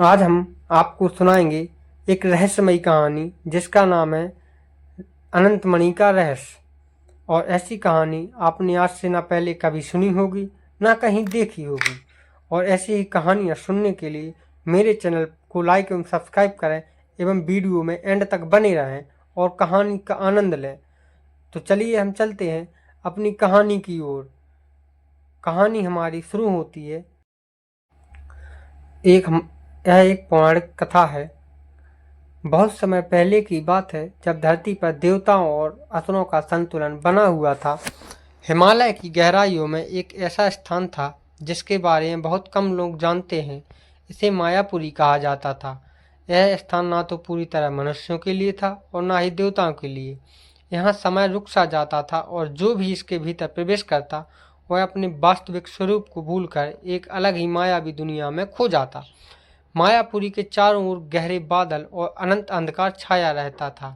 आज हम आपको सुनाएंगे एक रहस्यमयी कहानी जिसका नाम है अनंतमणि का रहस्य। और ऐसी कहानी आपने आज से ना पहले कभी सुनी होगी ना कहीं देखी होगी। और ऐसी ही कहानियाँ सुनने के लिए मेरे चैनल को लाइक एवं सब्सक्राइब करें एवं वीडियो में एंड तक बने रहें और कहानी का आनंद लें। तो चलिए हम चलते हैं अपनी कहानी की ओर। कहानी हमारी शुरू होती है। यह एक पौराणिक कथा है। बहुत समय पहले की बात है, जब धरती पर देवताओं और असुरों का संतुलन बना हुआ था। हिमालय की गहराइयों में एक ऐसा स्थान था जिसके बारे में बहुत कम लोग जानते हैं। इसे मायापुरी कहा जाता था। यह स्थान ना तो पूरी तरह मनुष्यों के लिए था और ना ही देवताओं के लिए। यहाँ समय रुक सा जाता था और जो भी इसके भीतर प्रवेश करता वह अपने वास्तविक स्वरूप को भूलकर एक अलग ही मायावी दुनिया में खो जाता। मायापुरी के चारों ओर गहरे बादल और अनंत अंधकार छाया रहता था।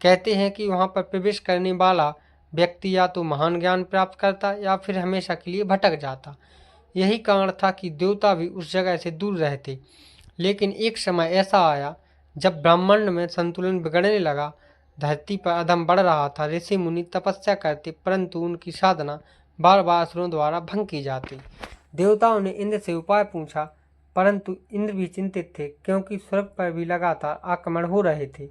कहते हैं कि वहां पर प्रवेश करने वाला व्यक्ति या तो महान ज्ञान प्राप्त करता या फिर हमेशा के लिए भटक जाता। यही कारण था कि देवता भी उस जगह से दूर रहते। लेकिन एक समय ऐसा आया जब ब्रह्मांड में संतुलन बिगड़ने लगा। धरती पर अधम बढ़ रहा था। ऋषि मुनि तपस्या करते परंतु उनकी साधना बार बार असुरों द्वारा भंग की जाती। देवताओं ने इंद्र से उपाय पूछा, परंतु इंद्र भी चिंतित थे क्योंकि स्वर्ग पर भी लगातार आक्रमण हो रहे थे।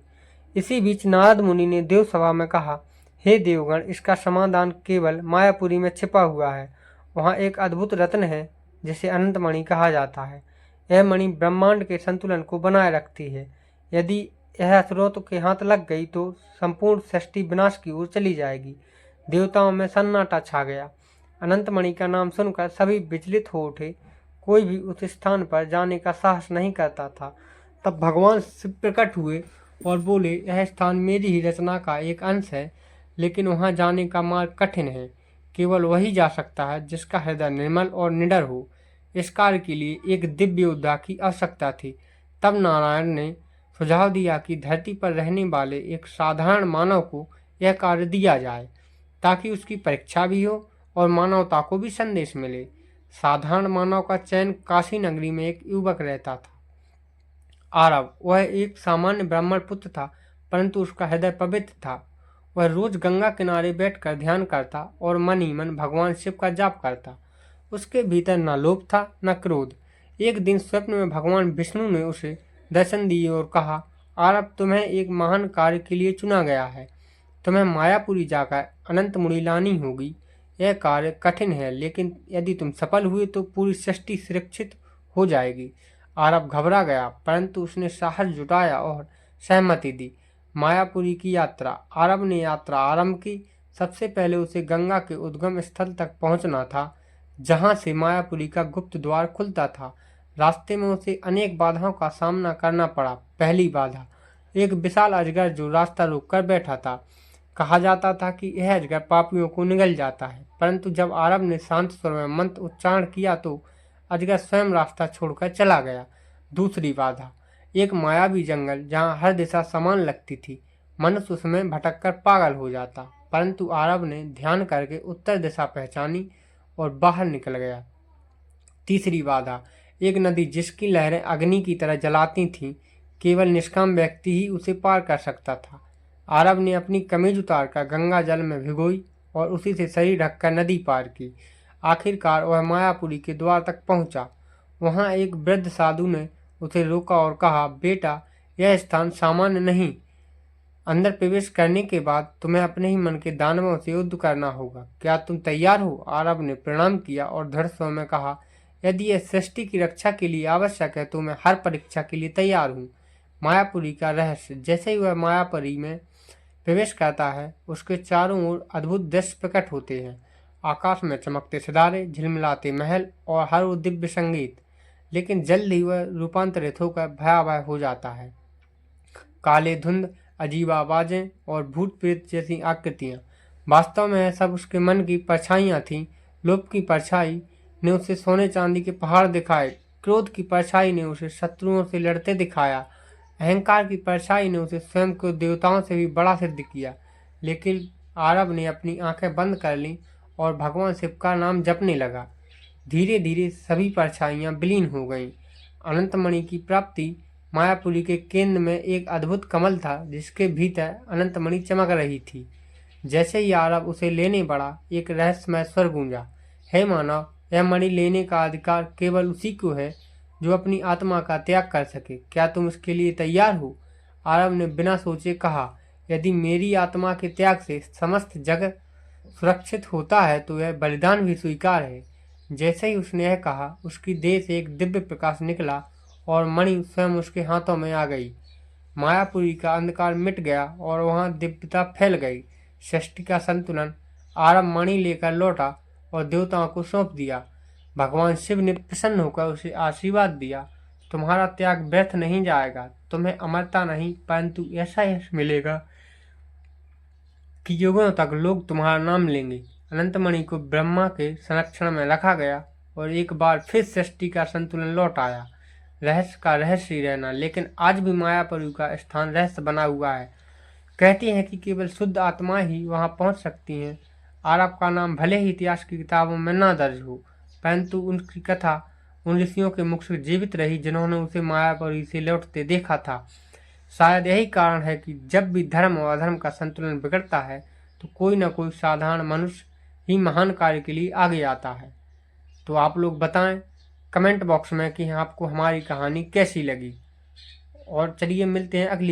इसी बीच नारद मुनि ने देव सभा में कहा, हे देवगण, इसका समाधान केवल मायापुरी में छिपा हुआ है। वहाँ एक अद्भुत रत्न है जिसे अनंत मणि कहा जाता है। यह मणि ब्रह्मांड के संतुलन को बनाए रखती है। यदि यह असुरों के हाथ लग गई तो संपूर्ण सृष्टि विनाश की ओर चली जाएगी। देवताओं में सन्नाटा छा गया। अनंत मणि का नाम सुनकर सभी विचलित हो उठे। कोई भी उस स्थान पर जाने का साहस नहीं करता था। तब भगवान शिव प्रकट हुए और बोले, यह स्थान मेरी ही रचना का एक अंश है, लेकिन वहां जाने का मार्ग कठिन है। केवल वही जा सकता है जिसका हृदय निर्मल और निडर हो। इस कार्य के लिए एक दिव्य योद्धा की आवश्यकता थी। तब नारायण ने सुझाव दिया कि धरती पर रहने वाले एक साधारण मानव को यह कार्य दिया जाए, ताकि उसकी परीक्षा भी हो और मानवता को भी संदेश मिले। साधारण मानव का चयन काशी नगरी में एक युवक रहता था, आरव। वह एक सामान्य ब्राह्मण पुत्र था, परंतु उसका हृदय पवित्र था। वह रोज गंगा किनारे बैठकर ध्यान करता और मन ही मन भगवान शिव का जाप करता। उसके भीतर न लोभ था न क्रोध। एक दिन स्वप्न में भगवान विष्णु ने उसे दर्शन दिए और कहा, आरव, तुम्हें एक महान कार्य के लिए चुना गया है। तुम्हें मायापुरी जाकर अनंत मुनि लानी होगी। यह कार्य कठिन है, लेकिन यदि तुम सफल हुए तो पूरी सृष्टि सुरक्षित हो जाएगी। आरव घबरा गया, परंतु उसने साहस जुटाया और सहमति दी। मायापुरी की यात्रा। आरव ने यात्रा आरंभ की। सबसे पहले उसे गंगा के उद्गम स्थल तक पहुंचना था, जहां से मायापुरी का गुप्त द्वार खुलता था। रास्ते में उसे अनेक बाधाओं का सामना करना पड़ा। पहली बाधा, एक विशाल अजगर जो रास्ता रोक कर बैठा था। कहा जाता था कि यह अजगर पापियों को निगल जाता है, परंतु जब आरव ने शांत स्वर में मंत्र उच्चारण किया तो अजगर स्वयं रास्ता छोड़कर चला गया। दूसरी बाधा, एक मायावी जंगल जहां हर दिशा समान लगती थी। मनुष्य उसमें भटककर पागल हो जाता, परंतु आरव ने ध्यान करके उत्तर दिशा पहचानी और बाहर निकल गया। तीसरी बाधा, एक नदी जिसकी लहरें अग्नि की तरह जलाती थीं। केवल निष्काम व्यक्ति ही उसे पार कर सकता था। आरव ने अपनी कमीज उतारकर गंगा जल में भिगोई और उसी से शरीर ढककर नदी पार की। आखिरकार वह मायापुरी के द्वार तक पहुंचा। वहां एक वृद्ध साधु ने उसे रोका और कहा, बेटा, यह स्थान सामान्य नहीं। अंदर प्रवेश करने के बाद तुम्हें अपने ही मन के दानवों से युद्ध करना होगा। क्या तुम तैयार हो? आरव ने प्रणाम किया और दृढ़ स्वर में कहा, यदि यह सृष्टि की रक्षा के लिए आवश्यक है तो मैं हर परीक्षा के लिए तैयार हूँ। मायापुरी का रहस्य। जैसे ही वह मायापुरी में प्रवेश करता है, उसके चारों ओर अद्भुत दृश्य प्रकट होते हैं। आकाश में चमकते सितारे, झिलमिलाते महल और हर वो दिव्य संगीत। लेकिन जल्द ही वह रूपांतरित होकर भयावह हो जाता है। काले धुंध, अजीब आवाजें और भूत प्रेत जैसी आकृतियां। वास्तव में यह सब उसके मन की परछाइयां थीं। लोभ की परछाई ने उसे सोने चांदी के पहाड़ दिखाए। क्रोध की परछाई ने उसे शत्रुओं से लड़ते दिखाया। अहंकार की परछाई ने उसे स्वयं को देवताओं से भी बड़ा सिद्ध किया। लेकिन आरव ने अपनी आंखें बंद कर लीं और भगवान शिव का नाम जपने लगा। धीरे धीरे सभी परछाइयां विलीन हो गईं। अनंतमणि की प्राप्ति। मायापुरी के केंद्र में एक अद्भुत कमल था जिसके भीतर अनंतमणि चमक रही थी। जैसे ही आरव उसे लेने बढ़ा, एक रहस्यमय स्वर गूंजा, हे मानव, यह मणि लेने का अधिकार केवल उसी को है जो अपनी आत्मा का त्याग कर सके। क्या तुम इसके लिए तैयार हो? आरव ने बिना सोचे कहा, यदि मेरी आत्मा के त्याग से समस्त जगत सुरक्षित होता है तो यह बलिदान भी स्वीकार है। जैसे ही उसने यह कहा, उसकी देह से एक दिव्य प्रकाश निकला और मणि स्वयं उसके हाथों में आ गई। मायापुरी का अंधकार मिट गया और वहां दिव्यता फैल गई। सृष्टि का संतुलन। आरव मणि लेकर लौटा और देवताओं को सौंप दिया। भगवान शिव ने प्रसन्न होकर उसे आशीर्वाद दिया, तुम्हारा त्याग व्यर्थ नहीं जाएगा। तुम्हें अमरता नहीं परंतु ऐसा यश मिलेगा कि युगों तक लोग तुम्हारा नाम लेंगे। अनंतमणि को ब्रह्मा के संरक्षण में रखा गया और एक बार फिर सृष्टि का संतुलन लौट आया। रहस्य का रहस्य ही रहना, लेकिन आज भी मायापुरी का स्थान रहस्य बना हुआ है। कहते हैं कि केवल शुद्ध आत्मा ही वहां पहुंच सकती हैं। आरव का नाम भले ही इतिहास की किताबों में न दर्ज हो, परंतु उनकी कथा उन ऋषियों के मुख से जीवित रही जिन्होंने उसे मायापुरी से लौटते देखा था। शायद यही कारण है कि जब भी धर्म और अधर्म का संतुलन बिगड़ता है तो कोई न कोई साधारण मनुष्य ही महान कार्य के लिए आगे आता है। तो आप लोग बताएं कमेंट बॉक्स में कि आपको हमारी कहानी कैसी लगी। और चलिए मिलते हैं अगली